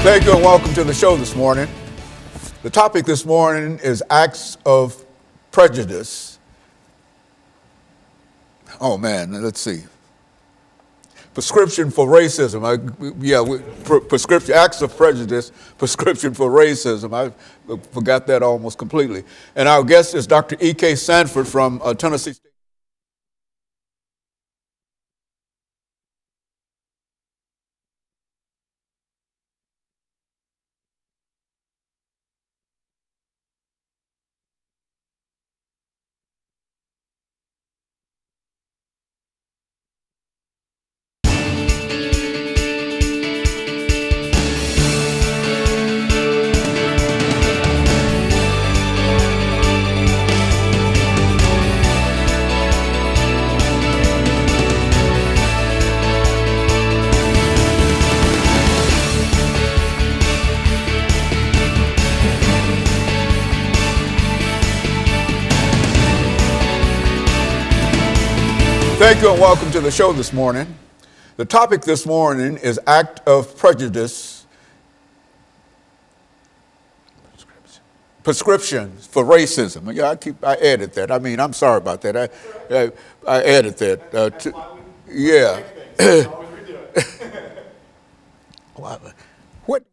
Thank you and welcome to the show this morning. The topic this morning is acts of prejudice. Oh man, let's see. Prescription for racism. Prescription, acts of prejudice, prescription for racism. I forgot that almost completely. And our guest is Dr. EKSanford from Tennessee State. Thank you and welcome to the show this morning. The topic this morning is act of prejudice, prescriptions for racism. Yeah, I added that. I mean, I'm sorry about that. I added that. Yeah. What?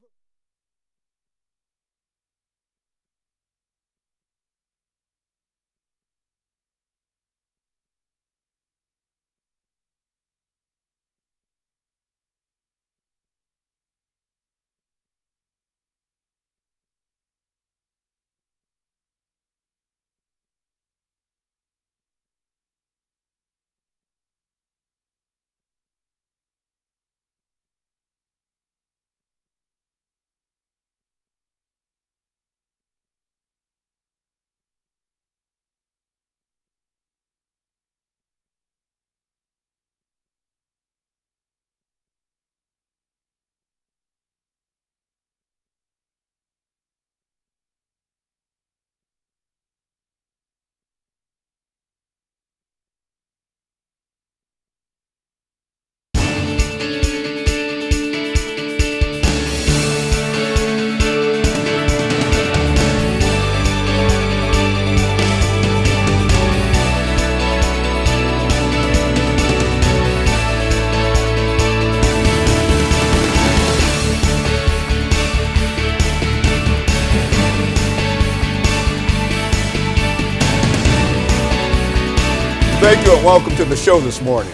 Thank you and welcome to the show this morning.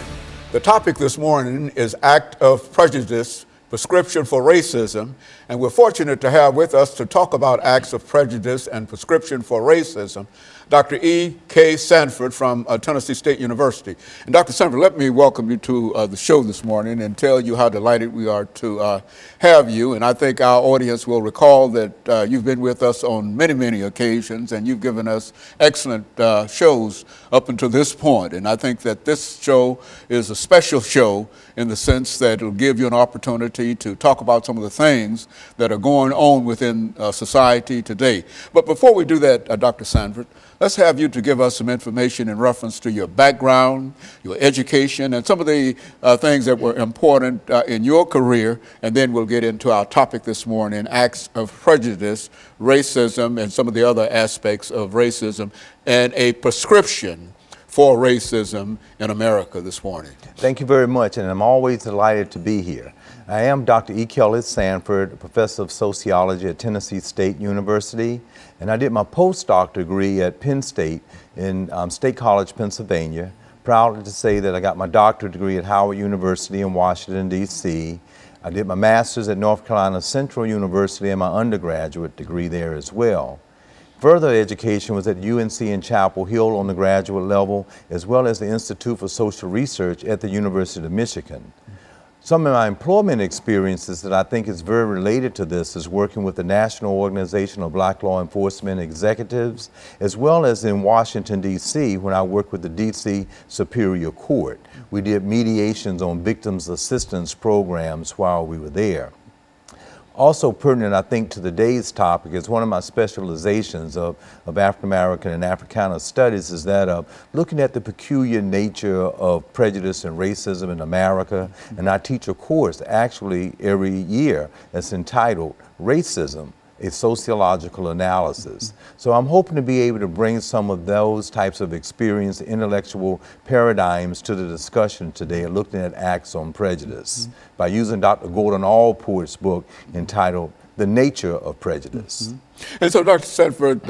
The topic this morning is act of prejudice, prescription for racism, and we're fortunate to have with us to talk about acts of prejudice and prescription for racism, Dr. EKSanford from Tennessee State University. And Dr. Sanford, let me welcome you to the show this morning and tell you how delighted we are to have you. And I think our audience will recall that you've been with us on many, many occasions, and you've given us excellent shows up until this point. And I think that this show is a special show in the sense that it'll give you an opportunity to talk about some of the things that are going on within society today. But before we do that, Dr. Sanford, let's have you to give us some information in reference to your background, your education, and some of the things that were important in your career, and then we'll get into our topic this morning, acts of prejudice, racism, and some of the other aspects of racism, and a prescription for racism in America this morning. Thank you very much, and I'm always delighted to be here. I am Dr. EKSanford, Professor of Sociology at Tennessee State University, and I did my postdoc degree at Penn State in State College, Pennsylvania. Proud to say that I got my doctorate degree at Howard University in Washington, D.C. I did my master's at North Carolina Central University and my undergraduate degree there as well. Further education was at UNC in Chapel Hill on the graduate level, as well as the Institute for Social Research at the University of Michigan. Some of my employment experiences that I think is very related to this is working with the National Organization of Black Law Enforcement Executives, as well as in Washington, D.C., when I worked with the D.C. Superior Court. We did mediations on victims assistance programs while we were there. Also pertinent, I think, to today's topic is one of my specializations of African American and Africana studies is that of looking at the peculiar nature of prejudice and racism in America. And I teach a course actually every year that's entitled Racism, a Sociological Analysis. So I'm hoping to be able to bring some of those types of experience, intellectual paradigms to the discussion today, looking at acts on prejudice by using Dr. Gordon Allport's book entitled The Nature of Prejudice. And so, Dr. Sanford,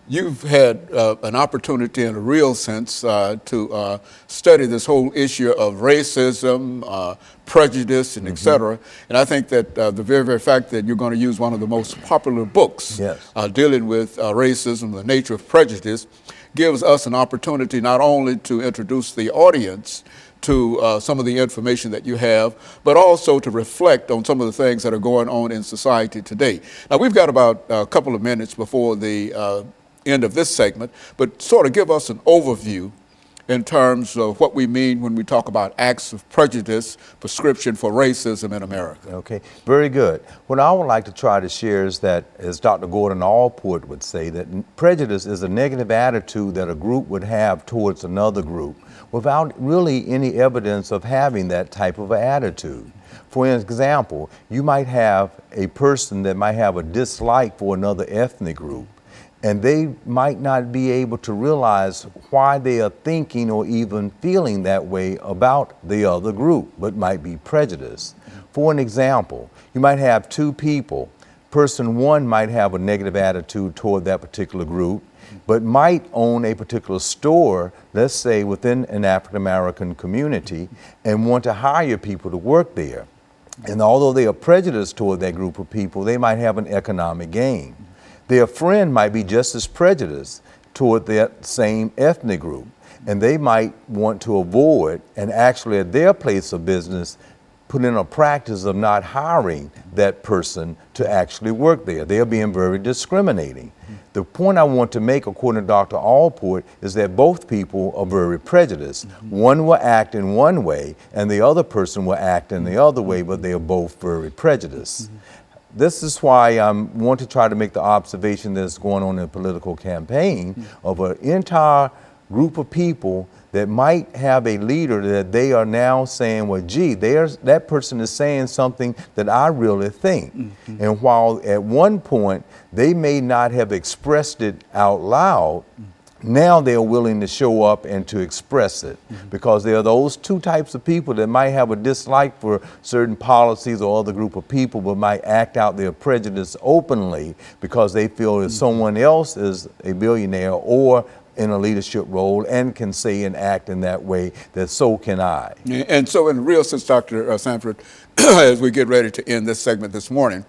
you've had an opportunity in a real sense to study this whole issue of racism, prejudice, and et cetera. And I think that the very fact that you're going to use one of the most popular books dealing with racism, the nature of prejudice, gives us an opportunity not only to introduce the audience to some of the information that you have, but also to reflect on some of the things that are going on in society today. Now, we've got about a couple of minutes before the end of this segment, but sort of give us an overview in terms of what we mean when we talk about acts of prejudice, prescription for racism in America. Okay, very good. What I would like to try to share is that, as Dr. Gordon Allport would say, that prejudice is a negative attitude that a group would have towards another group without really any evidence of having that type of attitude. For example, you might have a person that might have a dislike for another ethnic group, and they might not be able to realize why they are thinking or even feeling that way about the other group, but might be prejudiced. For an example, you might have two people. Person one might have a negative attitude toward that particular group, but might own a particular store, let's say within an African American community, and want to hire people to work there. And although they are prejudiced toward that group of people, they might have an economic gain. Their friend might be just as prejudiced toward that same ethnic group, and they might want to avoid, and actually at their place of business, put in a practice of not hiring that person to actually work there. They're being very discriminating. The point I want to make, according to Dr. Allport, is that both people are very prejudiced. One will act in one way, and the other person will act in the other way, but they are both very prejudiced. This is why I want to try to make the observation that's going on in a political campaign of an entire group of people that might have a leader that they are now saying, well, gee, that person is saying something that I really think. And while at one point they may not have expressed it out loud, now they're willing to show up and to express it, because there are those two types of people that might have a dislike for certain policies or other group of people, but might act out their prejudice openly because they feel that someone else is a billionaire or in a leadership role and can say and act in that way, that so can I. And so in real sense, Dr. Sanford, as we get ready to end this segment this morning,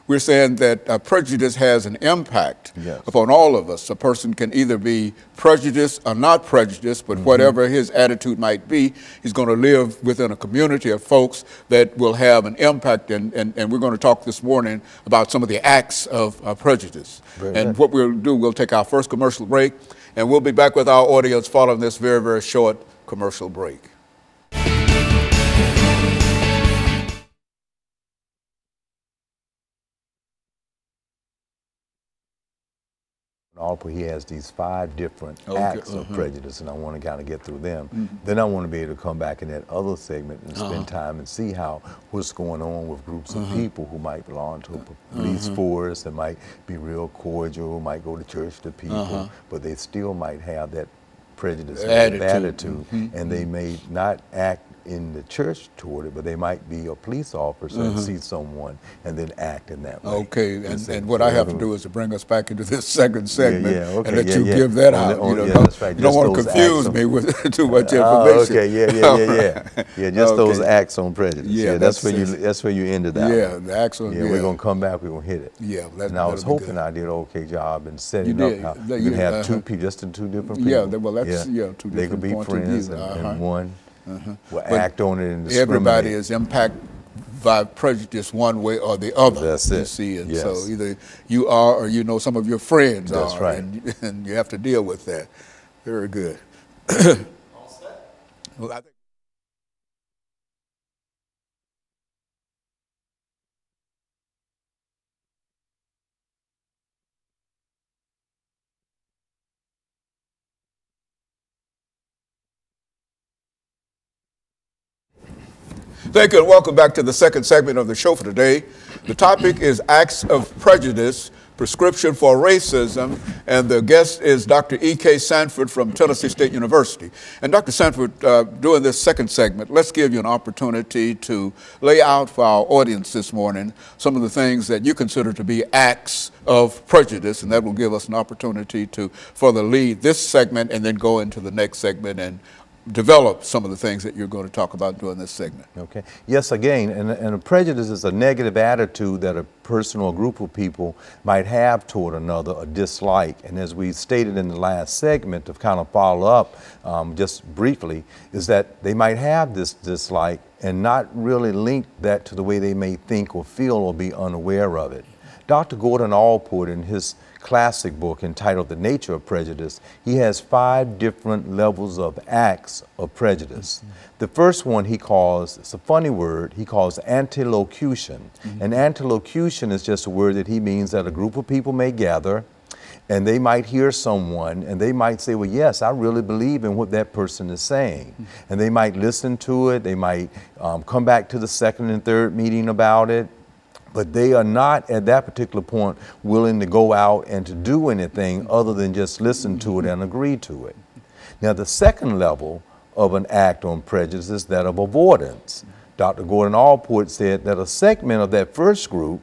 we're saying that prejudice has an impact upon all of us. A person can either be prejudiced or not prejudiced, but whatever his attitude might be, he's going to live within a community of folks that will have an impact. And we're going to talk this morning about some of the acts of prejudice. What we'll do, we'll take our first commercial break, and we'll be back with our audience following this very, very short commercial break. He has these 5 different acts of prejudice, and I want to kind of get through them. Then I want to be able to come back in that other segment and spend time and see what's going on with groups of people who might belong to a police force, that might be real cordial, might go to church to people, but they still might have that prejudice attitude, and they may not act in the church toward it, but they might be a police officer and see someone and then act in that way. Okay, and what I have to do is to bring us back into this second segment and let you give that out. You don't want to confuse me with too much information. Just those acts on prejudice. That's where you ended that. The acts on. We're gonna come back. We're gonna hit it. And I was hoping I did an okay job in setting up how you can have two people, just in 2 different people. Well, that's 2 different. They could be friends, and one will act on it and discriminate. Everybody is impacted by prejudice one way or the other. That's it. You see, and so either you are or you know some of your friends are. That's right. And you have to deal with that. Very good. All set? Well, I think Thank you and welcome back to the second segment of the show for today. The topic is Acts of Prejudice, Prescription for Racism, and the guest is Dr. EKSanford from Tennessee State University. And Dr. Sanford, during this second segment, let's give you an opportunity to lay out for our audience this morning some of the things that you consider to be acts of prejudice, and that will give us an opportunity to further lead this segment and then go into the next segment and develop some of the things that you're going to talk about during this segment. Okay. Yes, again, and a prejudice is a negative attitude that a person or group of people might have toward another, a dislike. And as we stated in the last segment, to kind of follow up just briefly, is that they might have this dislike and not really link that to the way they may think or feel or be unaware of it. Dr. Gordon Allport, in his classic book entitled The Nature of Prejudice, he has 5 different levels of acts of prejudice. The first one he calls, it's a funny word, he calls antilocution. And antilocution is just a word that he means that a group of people may gather and they might hear someone and they might say, well, yes, I really believe in what that person is saying. And they might listen to it, they might come back to the second and third meeting about it, but they are not at that particular point willing to go out and to do anything other than just listen to it and agree to it. Now, the second level of an act on prejudice is that of avoidance. Dr. Gordon Allport said that a segment of that first group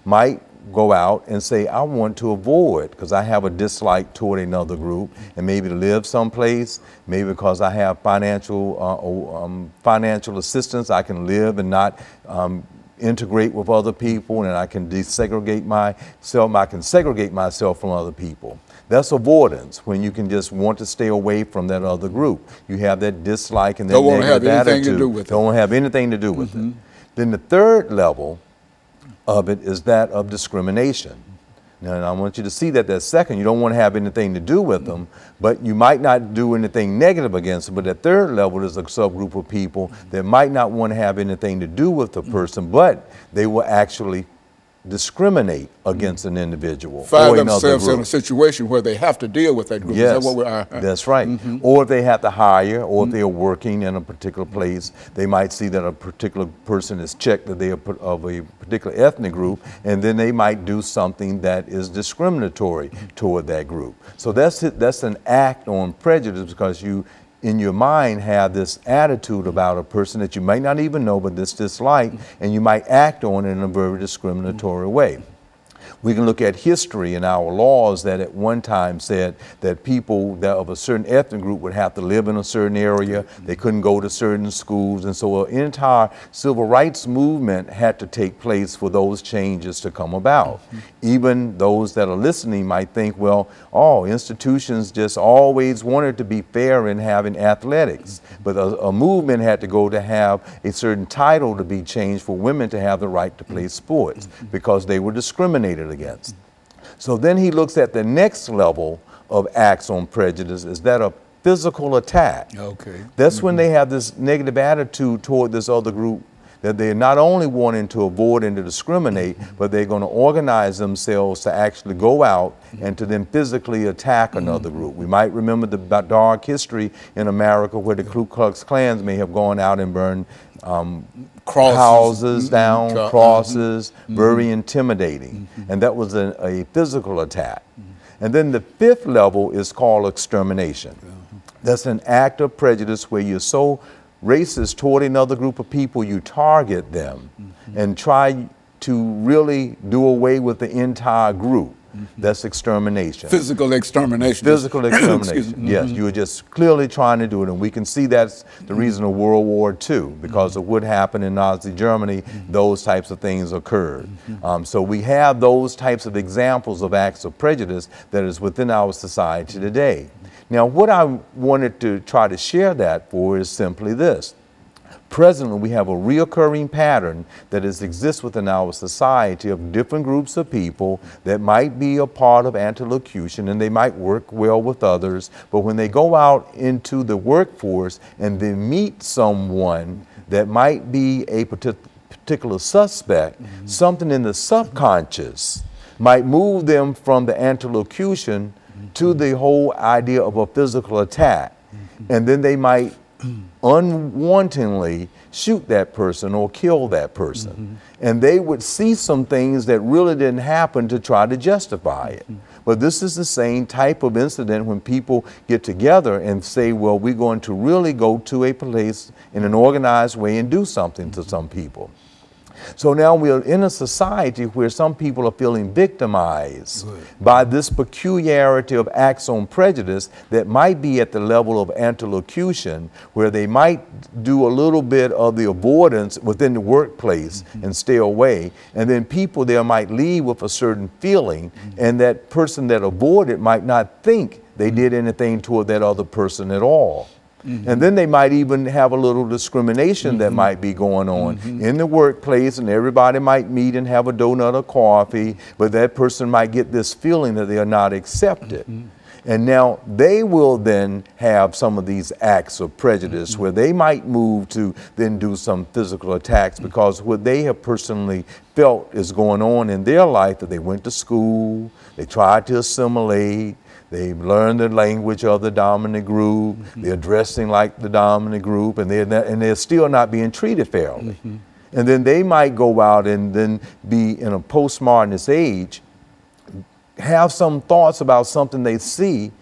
might go out and say, I want to avoid because I have a dislike toward another group, and maybe to live someplace, maybe because I have financial assistance, I can live and not integrate with other people, and I can desegregate myself. I can segregate myself from other people. That's avoidance, when you can just want to stay away from that other group. You have that dislike and that negative attitude. Don't want to have anything to do with it. Then the third level of it is that of discrimination. Now, and I want you to see that second, you don't want to have anything to do with them, but you might not do anything negative against them. But that third level is a subgroup of people that might not want to have anything to do with the person, but they will actually discriminate against an individual. Find themselves in a situation where they have to deal with that group. Yes, is that what we are? That's right. Or if they have to hire, or if they are working in a particular place, they might see that a particular person is checked that they are of a particular ethnic group, and then they might do something that is discriminatory toward that group. So that's an act on prejudice, because you, in your mind, have this attitude about a person that you might not even know, but this dislike, and you might act on it in a very discriminatory way. We can look at history and our laws that at one time said that people that of a certain ethnic group would have to live in a certain area, they couldn't go to certain schools, and so an entire civil rights movement had to take place for those changes to come about. Even those that are listening might think, well, institutions just always wanted to be fair in having athletics, but a movement had to go to have a certain title to be changed for women to have the right to play sports because they were discriminated against. So then he looks at the next level of acts on prejudice, is that of physical attack. Okay. That's when they have this negative attitude toward this other group, that they're not only wanting to avoid and to discriminate, but they're going to organize themselves to actually go out and to then physically attack another group. We might remember the dark history in America where the Ku Klux Klans may have gone out and burned houses down, crosses, very intimidating. And that was a physical attack. And then the fifth level is called extermination. That's an act of prejudice where you're so racist toward another group of people, you target them and try to really do away with the entire group. That's extermination. Physical extermination. Physical extermination. Yes, you were just clearly trying to do it. And we can see that's the reason of World War II, because of what happened in Nazi Germany, those types of things occurred. So we have those types of examples of acts of prejudice that is within our society today. Now, what I wanted to try to share that for is simply this. Presently, we have a reoccurring pattern that exists within our society of different groups of people that might be a part of antilocution, and they might work well with others, but when they go out into the workforce and they meet someone that might be a particular suspect, something in the subconscious might move them from the antilocution to the whole idea of a physical attack. And then they might unwantingly shoot that person or kill that person. And they would see some things that really didn't happen to try to justify it. But this is the same type of incident when people get together and say, well, we're going to really go to a place in an organized way and do something to some people. So now we're in a society where some people are feeling victimized by this peculiarity of acts on prejudice that might be at the level of antilocution, where they might do a little bit of the avoidance within the workplace and stay away. And then people there might leave with a certain feeling, and that person that avoided might not think they did anything toward that other person at all. And then they might even have a little discrimination that might be going on in the workplace, and everybody might meet and have a donut or coffee, but that person might get this feeling that they are not accepted. And now they will then have some of these acts of prejudice where they might move to then do some physical attacks because what they have personally felt is going on in their life, that they went to school, they tried to assimilate, they learned the language of the dominant group, they're dressing like the dominant group, and they're still not being treated fairly. And then they might go out and then be in a postmodernist age, have some thoughts about something they see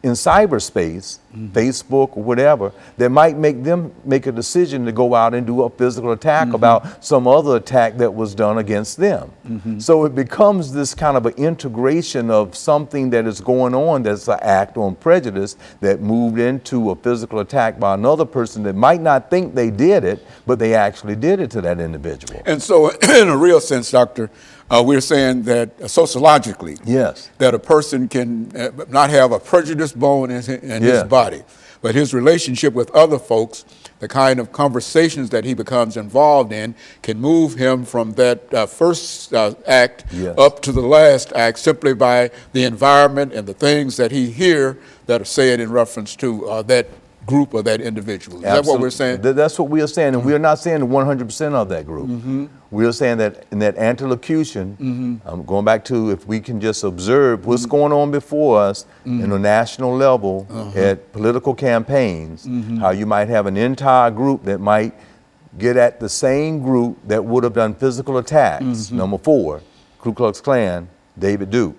in cyberspace, Facebook or whatever, that might make them make a decision to go out and do a physical attack about some other attack that was done against them. So it becomes this kind of an integration of something that is going on that's an act on prejudice that moved into a physical attack by another person that might not think they did it, but they actually did it to that individual. And so in a real sense, Doctor, we're saying that sociologically, that a person can not have a prejudiced bone in his body, but his relationship with other folks, the kind of conversations that he becomes involved in, can move him from that first act up to the last act simply by the environment and the things that he hears that are said in reference to that group or that individual. Is that what we're saying? That's what we are saying, and we are not saying 100% of that group. We are saying that in that antilocution, going back to if we can just observe what's going on before us in a national level at political campaigns, how you might have an entire group that might get at the same group that would have done physical attacks. Number 4, Ku Klux Klan, David Duke.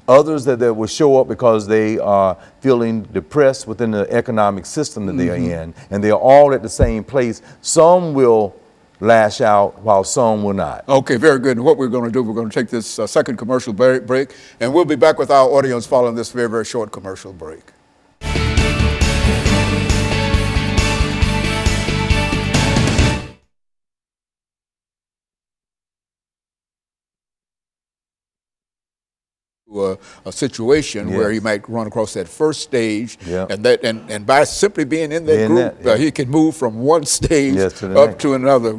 Others that will show up because they are feeling depressed within the economic system that they are in, and they are all at the same place. Some will lash out while some will not. Okay, very good. And what we're going to do, we're going to take this second commercial break, and we'll be back with our audience following this very, very short commercial break. A situation where he might run across that first stage, and by simply being in that group, he can move from one stage up to another,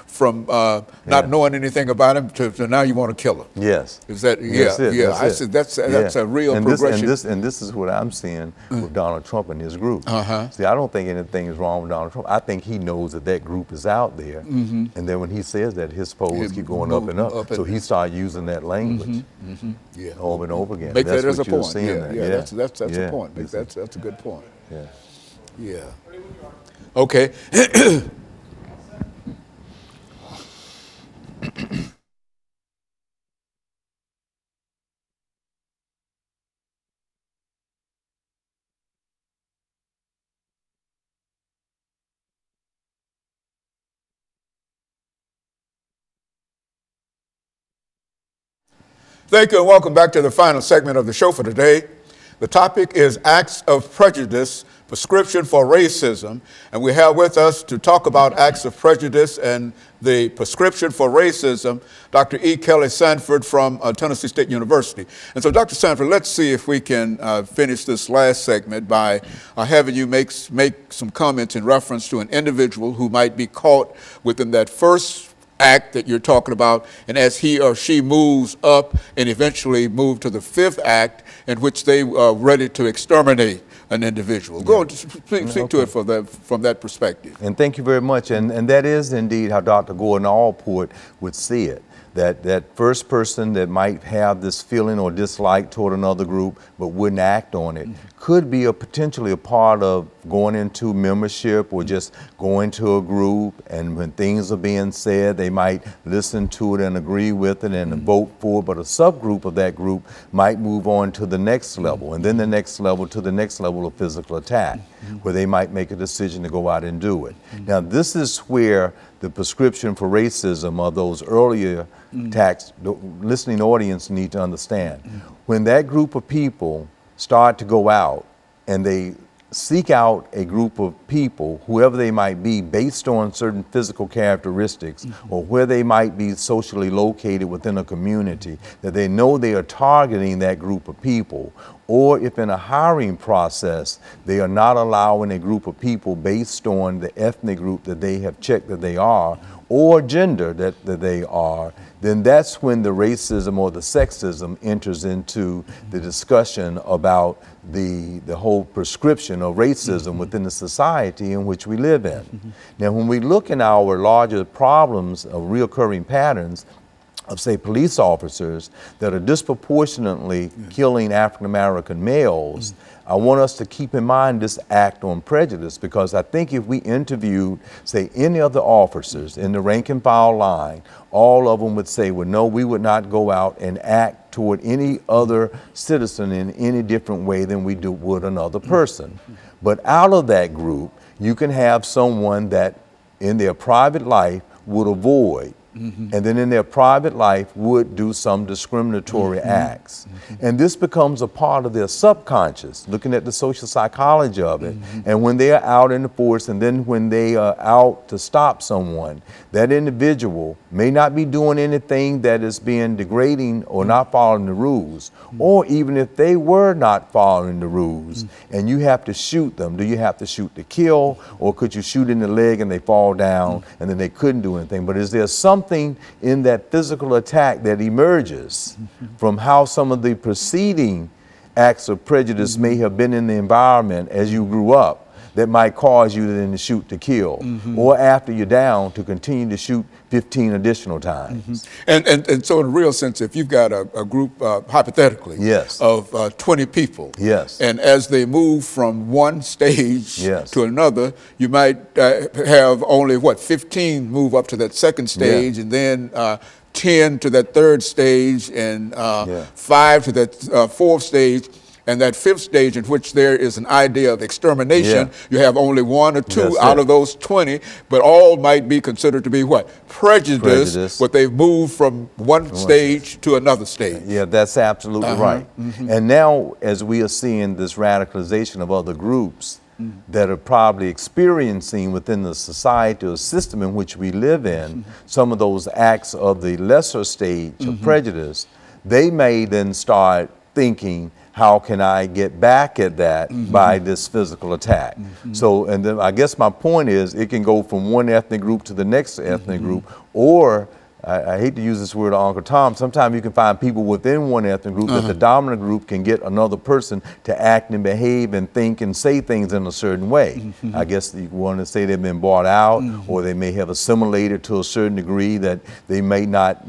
from not knowing anything about him to now you want to kill him. Is that I said that's a real progression. And this is what I'm seeing with Donald Trump and his group. See, I don't think anything is wrong with Donald Trump. I think he knows that that group is out there, and then when he says that, his polls keep going up and up. So he started using that language over and over again. Make that as a point. That's a point. That's a good point. Okay. Thank you and welcome back to the final segment of the show for today. The topic is Acts of Prejudice, Prescription for Racism. And we have with us to talk about acts of prejudice and the prescription for racism, Dr. E. Kelly Sanford from Tennessee State University. And so, Dr. Sanford, let's see if we can finish this last segment by having you make some comments in reference to an individual who might be caught within that first act that you're talking about, and as he or she moves up and eventually move to the 5th act in which they are ready to exterminate an individual. Go on, speak to it from that perspective. And thank you very much. And that is indeed how Dr. Gordon Allport would see it. That first person that might have this feeling or dislike toward another group but wouldn't act on it could be potentially a part of going into membership or just going to a group, and when things are being said, they might listen to it and agree with it and vote for it, but a subgroup of that group might move on to the next level, and then the next level to the next level of physical attack, where they might make a decision to go out and do it. Now, this is where the prescription for racism of those earlier attacks, the listening audience need to understand. When that group of people start to go out and they seek out a group of people, whoever they might be, based on certain physical characteristics or where they might be socially located within a community, that they know they are targeting that group of people, or if in a hiring process they are not allowing a group of people based on the ethnic group that they have checked that they are, or gender that they are, then that's when the racism or the sexism enters into the discussion about the whole prescription of racism within the society in which we live in. Now, when we look in our larger problems of reoccurring patterns of, say, police officers that are disproportionately killing African American males, I want us to keep in mind this act on prejudice, because I think if we interviewed, say, any of the officers in the rank and file line, all of them would say, well, no, we would not go out and act toward any other citizen in any different way than we would another person. But out of that group, you can have someone that in their private life would avoid, and then in their private life would do some discriminatory acts. And this becomes a part of their subconscious, looking at the social psychology of it. And when they are out in the force, and then when they are out to stop someone, that individual may not be doing anything that is being degrading or not following the rules. Or even if they were not following the rules and you have to shoot them, do you have to shoot to kill, or could you shoot in the leg and they fall down and then they couldn't do anything? But is there something in that physical attack that emerges from how some of the preceding acts of prejudice may have been in the environment as you grew up that might cause you to then shoot to kill, or after you're down to continue to shoot 15 additional times? And so in a real sense, if you've got a group, hypothetically, of 20 people, and as they move from one stage to another, you might have only, 15 move up to that second stage, and then 10 to that third stage, and 5 to that fourth stage. And that fifth stage, in which there is an idea of extermination, you have only 1 or 2 out of those 20, but all might be considered to be what? Prejudice, but they've moved from one stage to another stage. Yeah, that's absolutely right. And now, as we are seeing this radicalization of other groups that are probably experiencing within the society or system in which we live in, some of those acts of the lesser stage of prejudice, they may then start thinking, how can I get back at that by this physical attack? So, and then I guess my point is, it can go from one ethnic group to the next ethnic group, or I hate to use this word, Uncle Tom, sometimes you can find people within one ethnic group that the dominant group can get another person to act and behave and think and say things in a certain way. I guess you want to say they've been bought out, or they may have assimilated to a certain degree that they may not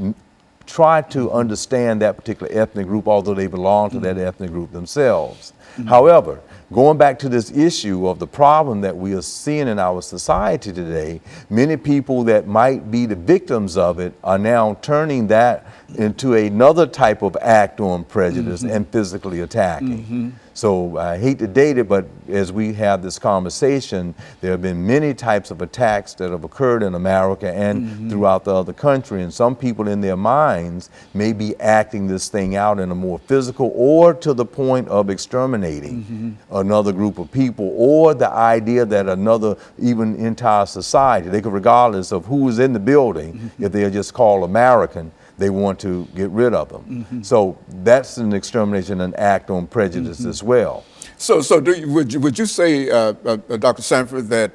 try to understand that particular ethnic group, although they belong to that ethnic group themselves. However, going back to this issue of the problem that we are seeing in our society today, many people that might be the victims of it are now turning that into another type of act on prejudice and physically attacking. So I hate to date it, but as we have this conversation, there have been many types of attacks that have occurred in America and throughout the other country, and some people in their minds may be acting this thing out in a more physical, or to the point of exterminating another group of people, or the idea that another, even entire society, they could, regardless of who is in the building, if they are just called American, they want to get rid of them. So that's an extermination, an act on prejudice as well. So would you say, Dr. Sanford, that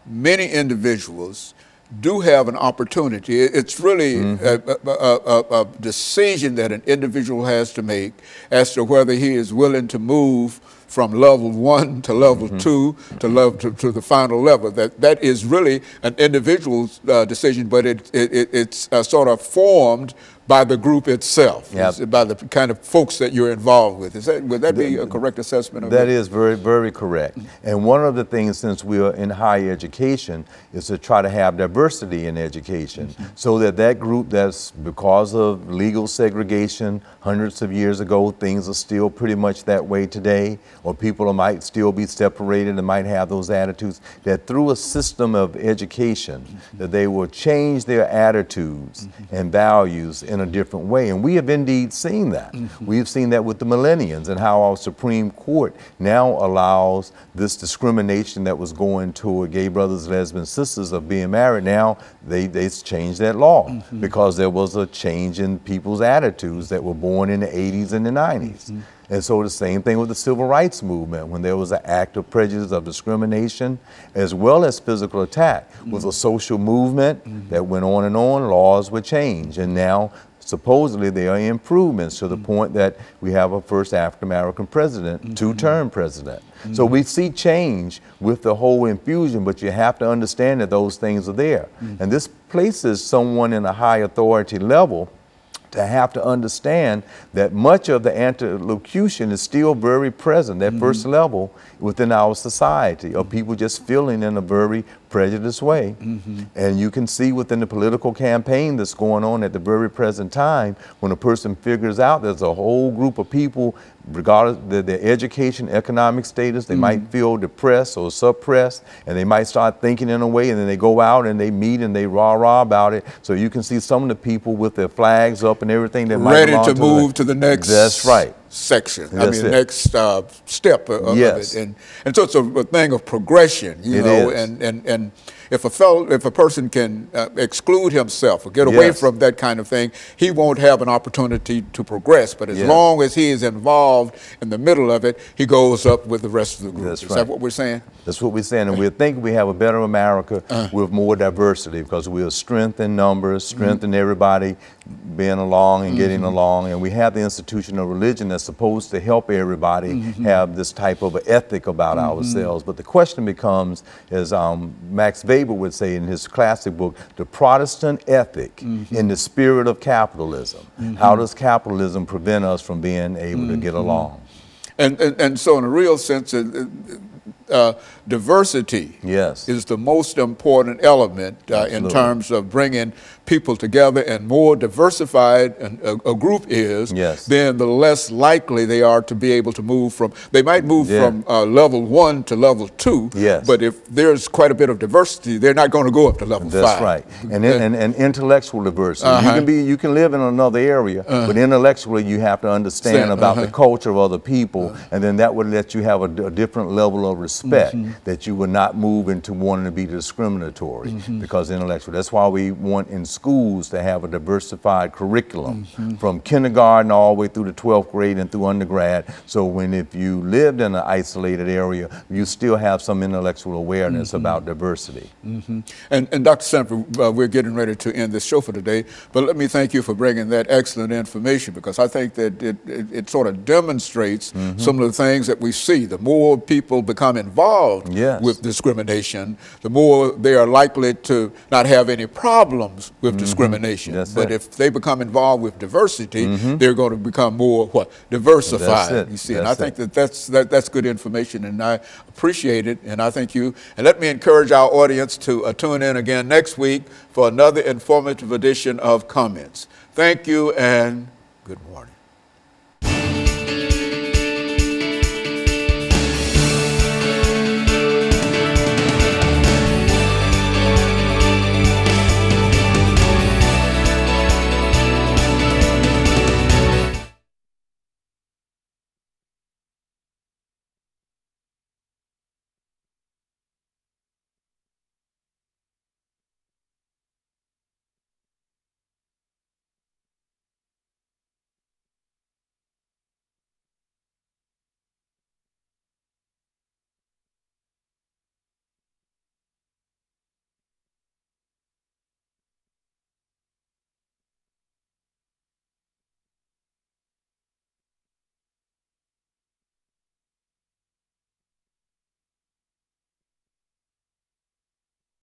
many individuals do have an opportunity. It's really a decision that an individual has to make as to whether he is willing to move from level 1 to level 2 to the final level. That is really an individual's decision, but it's sort of formed by the group itself, by the kind of folks that you're involved with. Would that be a correct assessment of that? That is very, very correct. And one of the things, since we are in higher education, is to try to have diversity in education, so that group that's, because of legal segregation hundreds of years ago, things are still pretty much that way today, or people might still be separated and might have those attitudes, that through a system of education, that they will change their attitudes and values in a different way. And we have indeed seen that. We've seen that with the millennials, and how our Supreme Court now allows this discrimination that was going toward gay brothers, lesbians, sisters of being married. Now they changed that law because there was a change in people's attitudes that were born in the 80s and the 90s. And so the same thing with the civil rights movement, when there was an act of prejudice, of discrimination, as well as physical attack, was a social movement that went on and on, laws were changed. And now supposedly there are improvements to the point that we have a first African-American president, two-term president. So we see change with the whole infusion, but you have to understand that those things are there. And this places someone in a high authority level to have to understand that much of the anti-locution is still very present, that first level within our society, of people just feeling in a very prejudiced way. And you can see within the political campaign that's going on at the very present time, when a person figures out there's a whole group of people, regardless of their education, economic status, they might feel depressed or suppressed, and they might start thinking in a way, and then they go out and they meet and they rah-rah about it. So you can see some of the people with their flags up and everything that ready to move to the next section. Next step of it. And so it's a thing of progression, you know, and if a person can exclude himself or get away from that kind of thing, he won't have an opportunity to progress. But as long as he is involved in the middle of it, he goes up with the rest of the group. Is that what we're saying? That's what we're saying. And we think we have a better America with more diversity, because we'll strengthen numbers, strengthen everybody being along and getting along. And we have the institution of religion that's supposed to help everybody have this type of ethic about ourselves. But the question becomes, as Max Weber would say in his classic book, the Protestant ethic in the spirit of capitalism. How does capitalism prevent us from being able to get along? And so in a real sense, diversity is the most important element in terms of bringing people together, and more diversified a group is, then the less likely they are to be able to move from, they might move from level 1 to level 2, but if there's quite a bit of diversity, they're not going to go up to level 5. That's right. And intellectual diversity. You can live in another area, but intellectually you have to understand about the culture of other people, and then that would let you have a different level of respect, that you would not move into wanting to be discriminatory because intellectual. That's why we want in schools to have a diversified curriculum from kindergarten all the way through the 12th grade and through undergrad. So if you lived in an isolated area, you still have some intellectual awareness about diversity. And Dr. Sanford, we're getting ready to end this show for today, but let me thank you for bringing that excellent information, because I think that it sort of demonstrates some of the things that we see. The more people become involved with discrimination, the more they are likely to not have any problems with discrimination. But if they become involved with diversity, they're going to become more diversified. You see, and I think that's good information, and I appreciate it. And I thank you. And let me encourage our audience to tune in again next week for another informative edition of Comments. Thank you, and good morning.